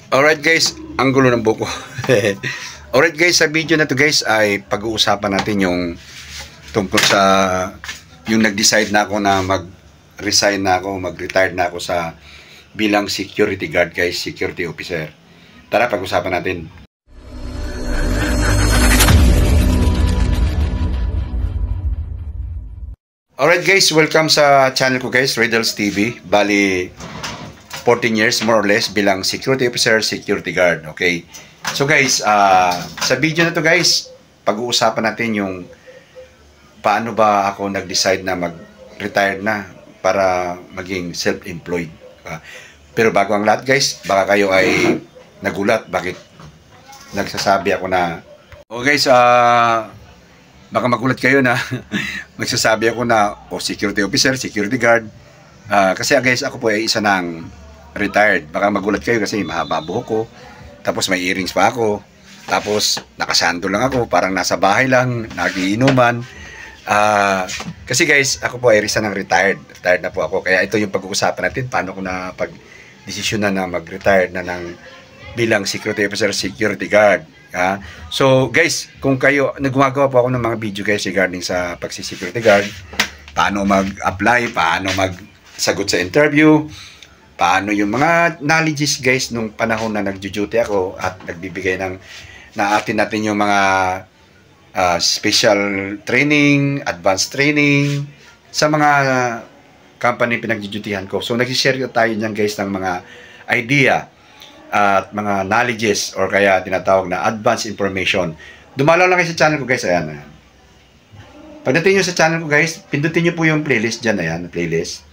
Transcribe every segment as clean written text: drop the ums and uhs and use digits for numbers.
Alright guys, ang gulo ng buko. Alright guys, sa video na to guys ay pag-uusapan natin yung tungkol sa yung nag-decide na ako na mag-resign na ako, mag-retired na ako sa bilang security guard guys, security officer. Tara, pag-usapan natin. Alright guys, welcome sa channel ko guys, Riddles TV. Bali 14 years more or less bilang security officer, security guard. Okay. So guys, sa video na to guys, pag-uusapan natin yung paano ba ako nag-decide na mag-retire na para maging self-employed. Pero bago ang lahat guys, baka kayo ay nagulat bakit nagsasabi ako na guys, baka magulat kayo na magsasabi ako na security officer, security guard. Kasi guys, ako po ay isa ng retired. Baka magulat kayo kasi mahaba buhok ko. Tapos may earrings pa ako. Tapos nakasando lang ako. Parang nasa bahay lang. Nagiinuman. Kasi guys, ako po ay isa ng retired. Retired na po ako. Kaya ito yung pag-uusapan natin. Paano ko na pag-desisyon na mag-retire na ng bilang security officer, security guard. So guys, kung kayo, nagumagawa po ako ng mga video guys regarding sa pagsi-security guard. Paano mag-apply, paano mag-sagot sa interview, paano yung mga knowledges guys nung panahon na nag-duty ako at nagbibigay ng naatin natin yung mga special training, advanced training sa mga company pinag-dutyhan ko. So nag-share tayo niyan guys ng mga idea at mga knowledges or kaya tinatawag na advanced information. Dumalaw lang kayo sa channel ko guys, ayan. Pagdating nyo sa channel ko guys, pindutin nyo po yung playlist dyan, ayan, playlist.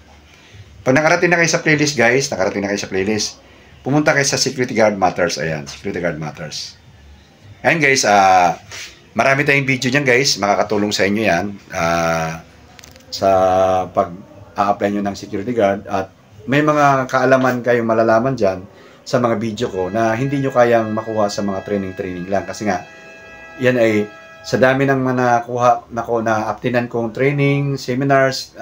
Pag nakarating na kayo sa playlist guys, pumunta kayo sa Security Guard Matters. Ayan, Security Guard Matters. Ayan guys, marami tayong video dyan guys, makakatulong sa inyo yan sa pag-a-apply nyo ng security guard. At may mga kaalaman kayong malalaman dyan sa mga video ko na hindi nyo kayang makuha sa mga training lang. Kasi nga, yan ay sa dami ng nakuha na aptinan kong training, seminars,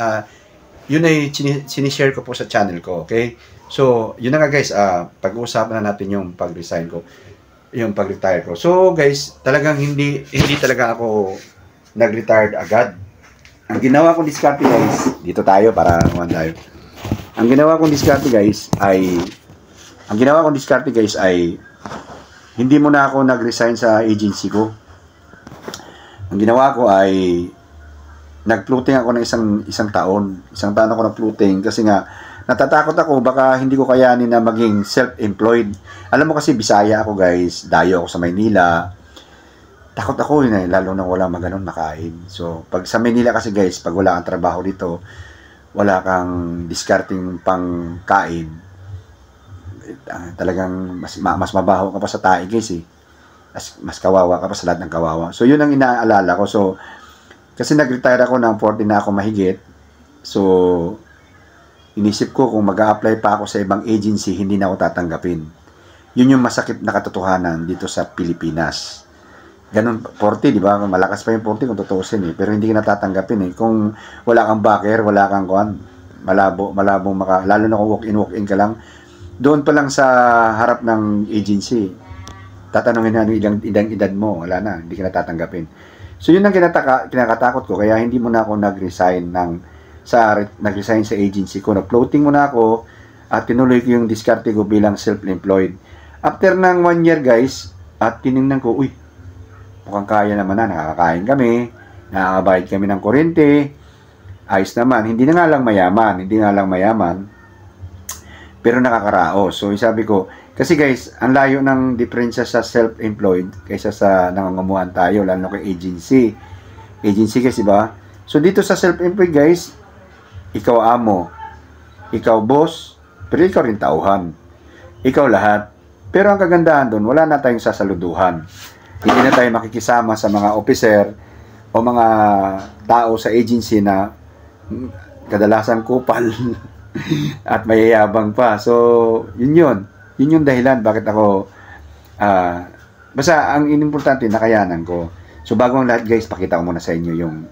yun ay sinishare ko po sa channel ko, okay? So, yun na nga guys, pag-uusapan na natin yung pag-resign ko, yung pag-retire ko. So guys, talagang hindi talaga ako nag-retired agad. Ang ginawa kong diskarte guys, dito tayo para naman tayo. Ang ginawa kong diskarte guys ay hindi muna ako nag-resign sa agency ko. Ang ginawa ko ay nag-floating ako ng isang taon. Isang taon ako nag-floating kasi nga natatakot ako baka hindi ko kayanin na maging self-employed. Alam mo kasi Bisaya ako guys, dayo ako sa Maynila. Takot ako lalo na wala maganon makain. So pag sa Maynila kasi guys, pag wala kang trabaho dito, wala kang discarding pang kain, talagang mas mabaho ka pa sa tae guys eh. Mas kawawa ka pa sa lahat ng kawawa. So yun ang inaalala ko. So kasi nag-retire ako ng 40 na ako mahigit. So, inisip ko kung mag-a-apply pa ako sa ibang agency, hindi na ako tatanggapin. Yun yung masakit na katotohanan dito sa Pilipinas. Ganun, 40, di ba? Malakas pa yung 40 kung tutuusin eh. Pero hindi ka natatanggapin eh. Kung wala kang backer, wala kang malabong lalo na kung walk-in ka lang, doon pa lang sa harap ng agency, tatanungin na ano edad mo, wala na, hindi ka natatanggapin. So yun ang kinakatakot ko, kaya hindi muna ako nag-resign sa agency ko. Nag-floating muna ako at tinuloy ko yung diskarte ko bilang self-employed. After ng 1 year guys, at tinignan ko, mukhang kaya naman na, nakakakain kami, nakakabayad kami ng kuryente, ayos naman, hindi na nga lang mayaman, pero nakakaraos. So sabi ko, kasi guys, ang layo ng diferensya sa self-employed kaysa sa nangangamuhan tayo, lalo kay agency. Agency kasi ba? So dito sa self-employed guys, ikaw amo, ikaw boss, pero ikaw rin tauhan. Ikaw lahat. Pero ang kagandahan doon, wala na tayong sasaluduhan. Hindi na tayo makikisama sa mga officer o mga tao sa agency na kadalasan kupal at mayayabang pa. So, yun yung dahilan bakit ako basta ang importante nakayanan ko. So bago ang lahat guys, pakita ko muna sa inyo yung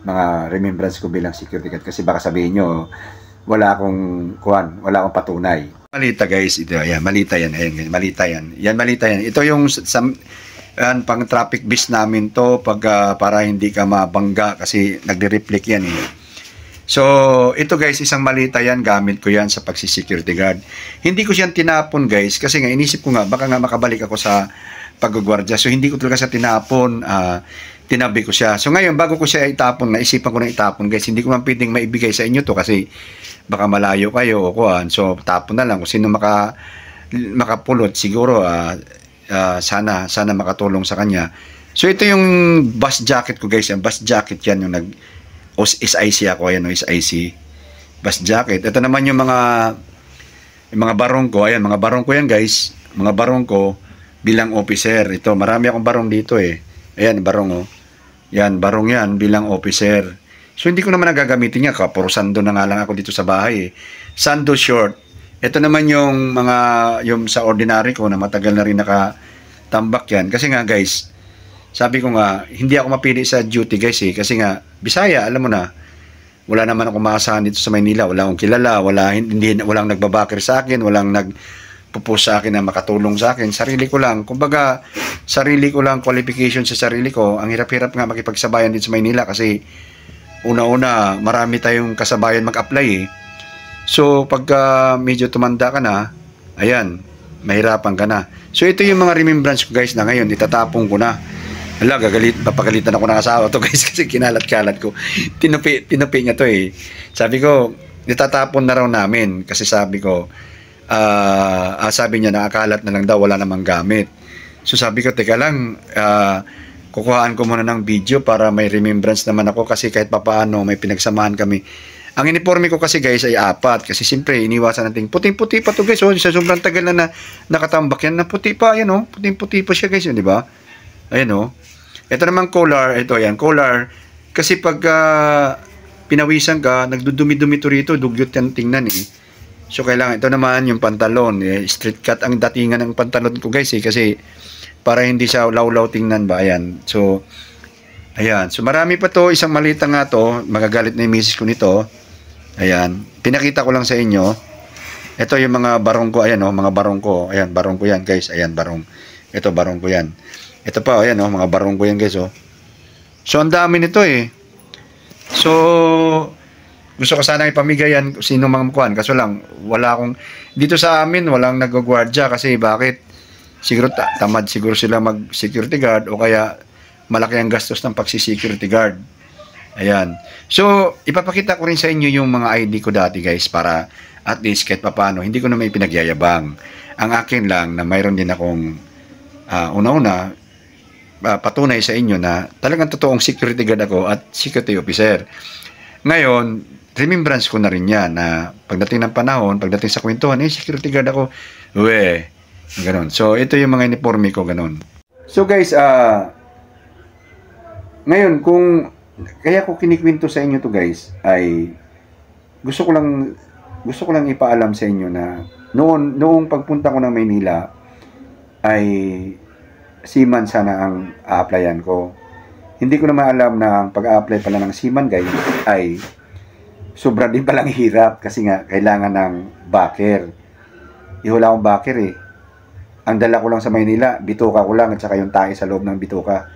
mga remembrance ko bilang security guard kasi baka sabihin nyo wala akong patunay. Malita guys, ito, ayan, malita yan, ayan, malita yan. Yan, malita yan. Ito yung yan, pang traffic bis namin to pag para hindi ka mabangga kasi nagre-reflect yan eh. So, ito guys, isang malita yan, gamit ko yan sa pagsi-security guard. Hindi ko siya tinapon guys kasi nga inisip ko nga baka nga makabalik ako sa paggugwardya. So, hindi ko talaga sa tinapon, tinabi ko siya. So, ngayon, bago ko siya itapon, naisipan ko na itapon guys, hindi ko man pwedeng maibigay sa inyo to kasi baka malayo kayo o kuhan. So, tapon na lang kung sino makapulot siguro sana makatulong sa kanya. So, ito yung bus jacket ko guys. Yung bus jacket yan yung SIC ako. Ayan o, SIC. Bus jacket. Ito naman yung mga barong ko. Ayan, mga barong ko yan guys. Mga barong ko bilang officer. Ito, marami akong barong dito eh. Ayan, barong o. Yan, barong yan bilang officer. So, hindi ko naman nagagamitin niya. Puro sando na nga lang ako dito sa bahay eh. Sando short. Ito naman yung yung sa ordinary ko na matagal na rin nakatambak yan. Kasi nga guys, sabi ko nga, hindi ako mapili sa duty guys eh. Kasi nga, Bisaya, alam mo na, wala naman ako maasahan dito sa Maynila. Wala akong kilala, walang nagbabakir sa akin, walang nagpupus sa akin na makatulong sa akin. Sarili ko lang. Kumbaga, sarili ko lang, qualification sa sarili ko. Ang hirap-hirap nga makipagsabayan dito sa Maynila kasi una-una, marami tayong kasabayan mag-apply eh. So, pagka medyo tumanda ka na, ayan, mahirapan ka na. So, ito yung mga remembrance ko guys na ngayon, itatapong ko na. Hala, papagalitan ako ng asawa to guys kasi kinalat-kalat ko. Tinupi niya to eh. Sabi ko, itatapon na raw namin kasi sabi ko, sabi niya nakakalat na lang daw, wala namang gamit. So, sabi ko, teka lang, kukuhaan ko muna ng video para may remembrance naman ako kasi kahit papaano may pinagsamahan kami. Ang uniforme ko kasi guys ay 4 kasi siyempre iniwasan natin puting-puti pa to guys oh, sa sobrang tagal na nakatambak yan na puti pa yan oh, puting-puti pa siya guys di ba? Ayan oh. Ito naman collar, ito yan collar kasi pag pinawisan ka, nagdudumi-dumi to rito, dugyot yan tingnan eh. So kailangan ito naman yung pantalon, straight cut ang datingan ng pantalon ko guys eh kasi para hindi siya law-law tingnan ba ayan. So ayan, so marami pa to, isang malita nga to, magagalit na yung misis ko nito. Ayan, pinakita ko lang sa inyo. Ito yung mga barong ko, ayan oh, mga barong ko. Ayan, barong ko yan, guys. Ayan, barong. Ito barong ko yan. Ito pa, ayan oh, mga barong ko yan, guys oh. So ang dami nito eh. So gusto ko sana ipamigay yan sino mga mukuhan. Kaso lang, wala akong dito sa amin, walang nagagwardya kasi bakit? Siguro tamad siguro sila mag-security guard o kaya malaki ang gastos ng pagsi-security guard. Ayan. So, ipapakita ko rin sa inyo yung mga ID ko dati guys para at least kahit papano, hindi ko na may pinagyayabang. Ang akin lang na mayroon din akong una-una patunay sa inyo na talagang totoong security guard ako at security officer. Ngayon, remembrance ko na rin yan na pagdating ng panahon, pagdating sa kwentuhan, security guard ako. Ganon. So, ito yung mga uniforme ko, ganon. So guys, ngayon, kaya ko kinikwento sa inyo to guys, ay gusto ko lang ipaalam sa inyo na noong pagpunta ko ng Maynila, ay seaman sana ang a-applyan ko. Hindi ko naman alam na ang pag-a-apply pala ng seaman guys, ay sobra din palang hirap kasi nga kailangan ng backer. Wala akong backer eh. Ang dala ko lang sa Maynila, bituka ko lang at saka yung tae sa loob ng bituka.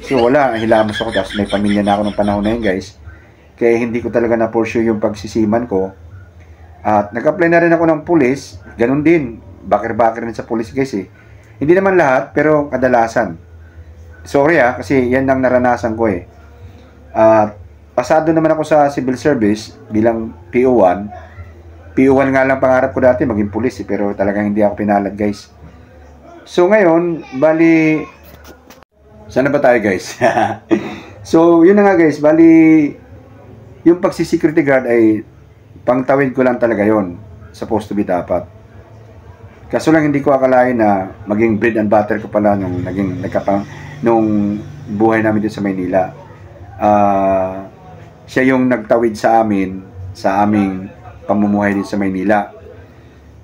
So wala, hilamos ako tapos may pamilya na ako ng panahon na yun guys. Kaya hindi ko talaga na-pursue yung pagsisiman ko. At nag-apply na rin ako ng pulis, ganun din. Backer rin sa pulis guys eh. Hindi naman lahat, pero kadalasan. Sorry kasi yan lang naranasan ko eh. Pasado naman ako sa civil service bilang PO1. PO1 nga lang pangarap ko dati maging pulis eh, pero talagang hindi ako pinalad guys. So ngayon, bali sana ba tayo guys? So, yun na nga guys, bali yung pagsi-security guard ay pangtawid ko lang talaga yon. Supposed to be dapat. Kaso lang hindi ko akalain na maging bread and butter ko pala nung nung buhay namin dito sa Maynila. Siya yung nagtawid sa amin, sa aming pamumuhay dito sa Maynila.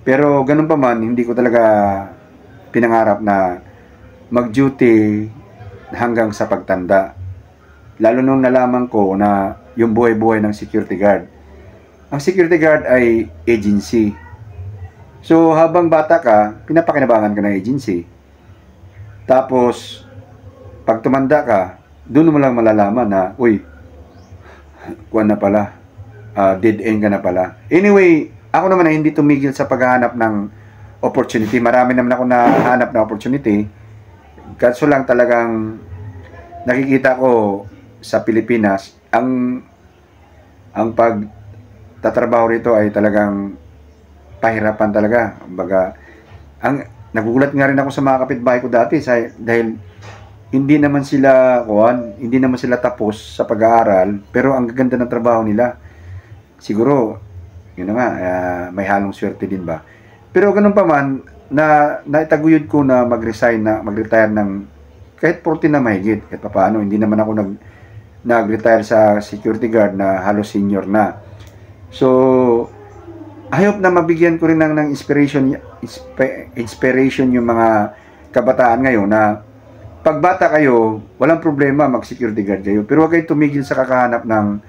Pero ganun pa man, hindi ko talaga pinangarap na mag-duty hanggang sa pagtanda. Lalo nung nalaman ko na yung buhay-buhay ng security guard. Ang security guard ay agency. So, habang bata ka, pinapakinabangan ka ng agency. Tapos, pag tumanda ka, doon mo lang malalaman na, uy, kuwan na pala, dead end ka na pala. Anyway, ako naman ay hindi tumigil sa paghahanap ng opportunity. Marami naman ako nahanap na opportunity. Kaso lang talagang nakikita ko sa Pilipinas, ang pagtatrabaho rito ay talagang pahirapan talaga. Kumbaga, nagugulat nga rin ako sa mga kapitbahay ko dati dahil hindi naman sila tapos sa pag-aaral, pero ang gaganda ng trabaho nila. Siguro, yun na nga, may halong swerte din ba. Pero ganun pa man, naitaguyod ko na mag-retire ng kahit 40 na mahigit, kahit pa paano. Hindi naman ako nag-retire sa security guard na halos senior na. So, I hope na mabigyan ko rin ng inspiration yung mga kabataan ngayon na pagbata kayo, walang problema mag-security guard kayo. Pero huwag kayo tumigil sa kakahanap ng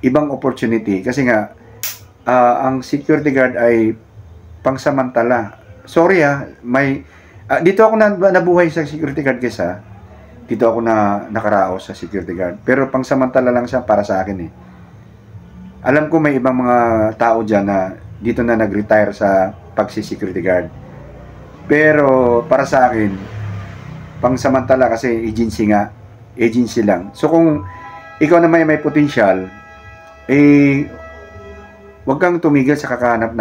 ibang opportunity. Kasi nga, ang security guard ay pangsamantala. Sorry dito ako nabuhay sa security guard kesa dito ako nakaraos sa security guard. Pero pangsamantala lang siya para sa akin eh. Alam ko may ibang mga tao dyan na dito na nag-retire sa pagsi-security guard. Pero para sa akin, pangsamantala kasi agency lang. So kung ikaw na may potential, huwag kang tumigil sa kakahanap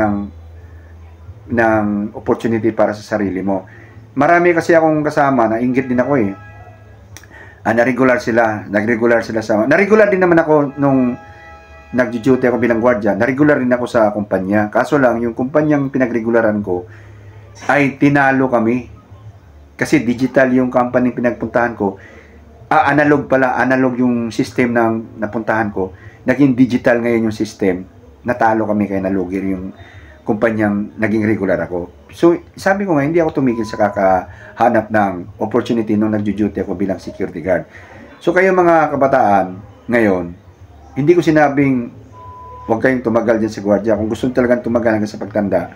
ng opportunity para sa sarili mo. Marami kasi akong kasama na inggit din ako eh. Nag-regular din naman ako nung nag-duty ako bilang gwardiya. Na-regular din ako sa kumpanya. Kaso lang, yung kumpanyang pinag-regularan ko ay tinalo kami. Kasi digital yung company pinagpuntahan ko. Analog yung system ng napuntahan ko. Naging digital ngayon yung system. Natalo kami kaya nalugir yung kumpanyang naging regular ako. So, sabi ko nga, hindi ako tumigil sa kakahanap ng opportunity nung nag-duty ako bilang security guard. So, kayo mga kabataan, ngayon, hindi ko sinabing huwag kayong tumagal dyan sa gwardiya. Kung gusto talagang tumagal hanggang sa pagtanda,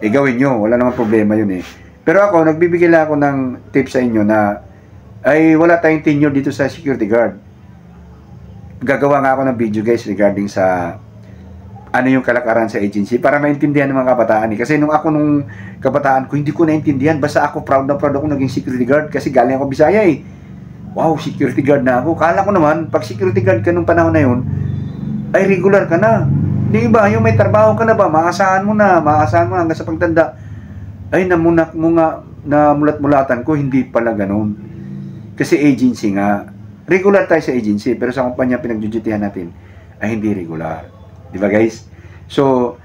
gawin nyo. Wala namang problema yun eh. Pero ako, nagbibigay lang ako ng tips sa inyo na wala tayong tenure dito sa security guard. Gagawa nga ako ng video guys regarding sa ano yung kalakaran sa agency para maintindihan ng mga kabataan eh. Kasi nung kabataan ko, hindi ko naintindihan. Basta ako, proud na proud ako naging security guard kasi galing ako Bisaya eh. Wow, security guard na ako. Kala ko naman, pag security guard ka nung panahon na yun, ay regular ka na. Di ba? Yung may trabaho ka na ba? Maasahan mo na hanggang sa pagtanda. Ay, namulat-mulatan ko, hindi pala ganun. Kasi agency nga. Regular tayo sa agency, pero sa kumpanya pinagdudutihan natin, ay hindi regular. Di ba guys? So,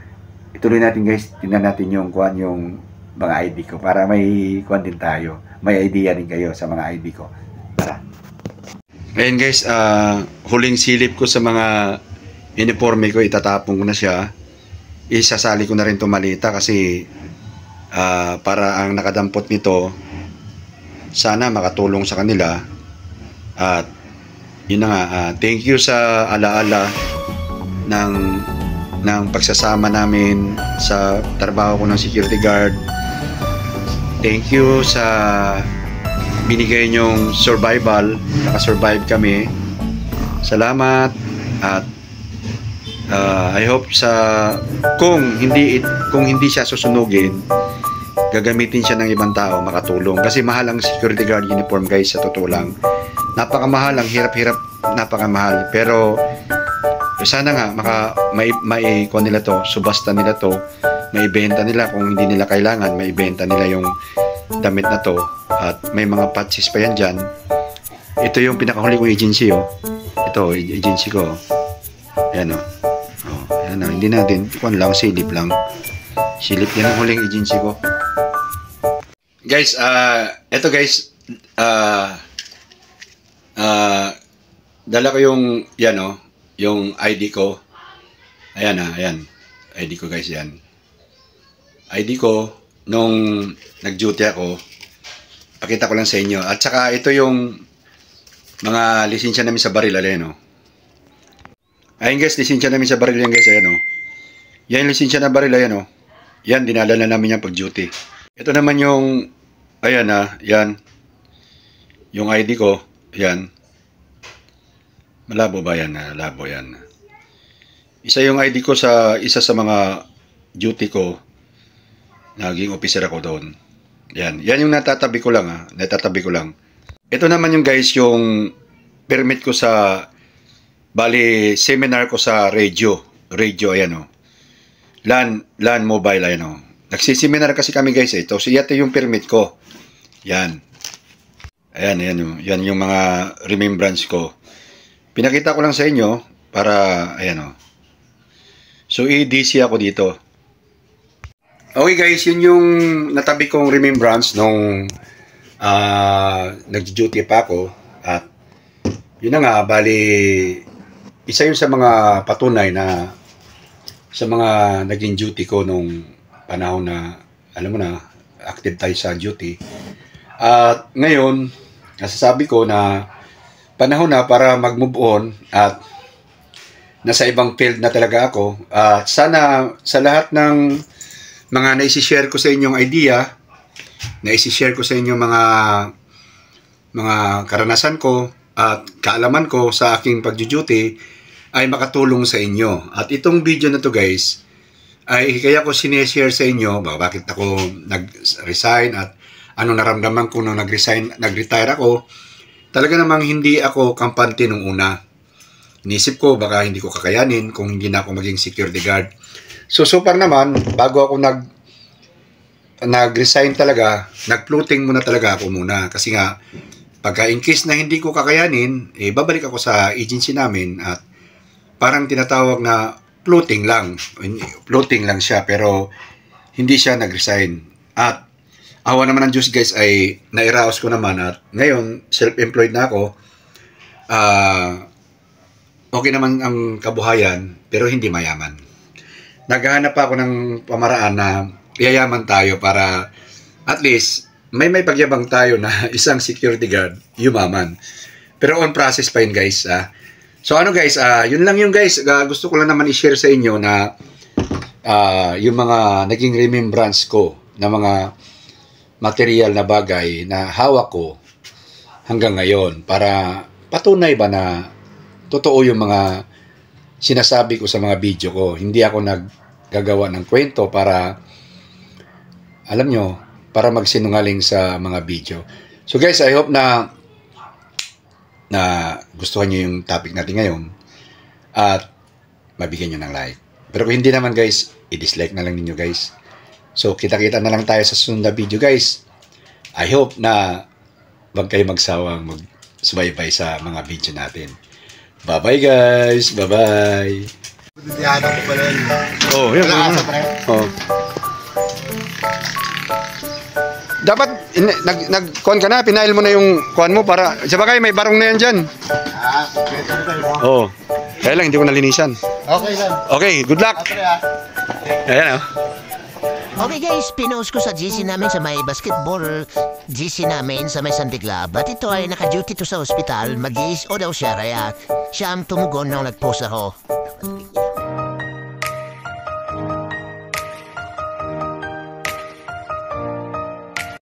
ituloy natin guys, tingnan natin yung mga ID ko para may din tayo. May idea rin kayo sa mga ID ko. Tara. Ngayon guys, huling silip ko sa mga uniforme ko, itatapon ko na siya. Isasali ko na rin itong malita kasi para ang nakadampot nito sana makatulong sa kanila. At yun na nga, thank you sa alaala ng pagsasama namin sa trabaho ko ng security guard. Thank you sa binigay nyong survival. Nakasurvive kami. Salamat. At I hope kung hindi siya susunugin, gagamitin siya ng ibang tao makatulong. Kasi mahal ang security guard uniform guys, sa totoo lang. Napakamahal, ang hirap-hirap, napakamahal. Pero sana nga maikuha nila to, subasta nila to, maibenta nila kung hindi nila kailangan, maibenta nila yung damit na to. At may mga patches pa yan dyan. Ito yung pinakahuli kong agency Ito, agency ko. Yan Yan hindi natin, silip lang. Silip yan ang huling agency ko. Guys, ito guys, dala ko yung yung ID ko. Ayan ayan. ID ko guys, yan. ID ko nung nag-duty ako. Pakita ko lang sa inyo. At saka ito yung mga lisensya namin sa baril, ayan Ayun guys, lisensya namin sa baril yan guys, ayan Yan yung lisensya na baril, ayan Yan, dinala na namin yan pag-duty. Ito naman yung, ayan yan. Yung ID ko, yan. Malabo ba yan? Labo yan. Isa yung ID ko sa isa sa mga duty ko. Naging officer ako doon. Yan. Yan yung natatabi ko lang Natatabi ko lang. Ito naman yung guys, yung permit ko sa seminar ko sa radio. Radio, ayan o. LAN mobile, ayan o. Nagsiseminar kasi kami guys eh. Ito, ito yung permit ko. Yan. Ayan, yan yung mga remembrance ko. Pinakita ko lang sa inyo para, ayan o. So, EDC ako dito. Okay guys, yun yung natabi kong remembrance nung nag-duty pa ako. At yun na nga, isa yun sa mga patunay na sa mga naging duty ko nung panahon na, alam mo na, active tayo sa duty. At ngayon, nasasabi ko na panahon na para mag-move on at nasa ibang field na talaga ako. At sana sa lahat ng mga naisishare ko sa inyong idea, naisishare ko sa inyong mga karanasan ko at kaalaman ko sa aking pag-duty ay makatulong sa inyo. At itong video na to guys, ay kaya ko sineshare sa inyo bakit ako nag-resign at ano naramdaman ko nung nag-retire ako. Talaga namang hindi ako kampante nung una. Inisip ko baka hindi ko kakayanin kung hindi na ako maging security guard. So far naman, bago ako nag-resign talaga, nag-floating muna talaga ako muna. Kasi nga, pagka in case na hindi ko kakayanin, babalik ako sa agency namin at parang tinatawag na floating lang. Floating lang siya pero hindi siya nag-resign. At awa naman ng Diyos guys ay nairaos ko naman at ngayon self-employed na ako. Okay naman ang kabuhayan pero hindi mayaman. Naghahanap pa ako ng pamaraan na yayaman tayo para at least may pagyabang tayo na isang security guard yumaman. Pero on process pa yun guys. So ano guys, yun lang yung guys. Gusto ko lang naman i-share sa inyo na yung mga naging remembrance ko na mga material na bagay na hawak ko hanggang ngayon para patunay ba na totoo yung mga sinasabi ko sa mga video ko. Hindi ako naggagawa ng kwento para, alam nyo, para magsinungaling sa mga video. So guys, I hope na gustuhan nyo yung topic natin ngayon at mabigyan nyo ng like. Pero kung hindi naman guys, i-dislike na lang ninyo guys. So kita-kita na lang tayo sa susunod na video guys. I hope na wag kayo magsawang magsubaybay sa mga video natin. Bye-bye guys! Bye-bye! Dudiyado ko pala yun. Oh, yun. Oh. Dapat nag-con ka na, pinail mo na yung con mo para sa bagay may barong na yan dyan. Kompleto mo tayo. Oo. Kaya lang, hindi ko nalinisan. Okay lang. Okay, good luck. Ayan Okay guys, pinost ko sa GC namin sa may basketball GC namin sa may Santi Club. At ito ay naka-duty to sa ospital. Mag-iis o daw siya, kaya siya ang tumugon nung nag-post ako.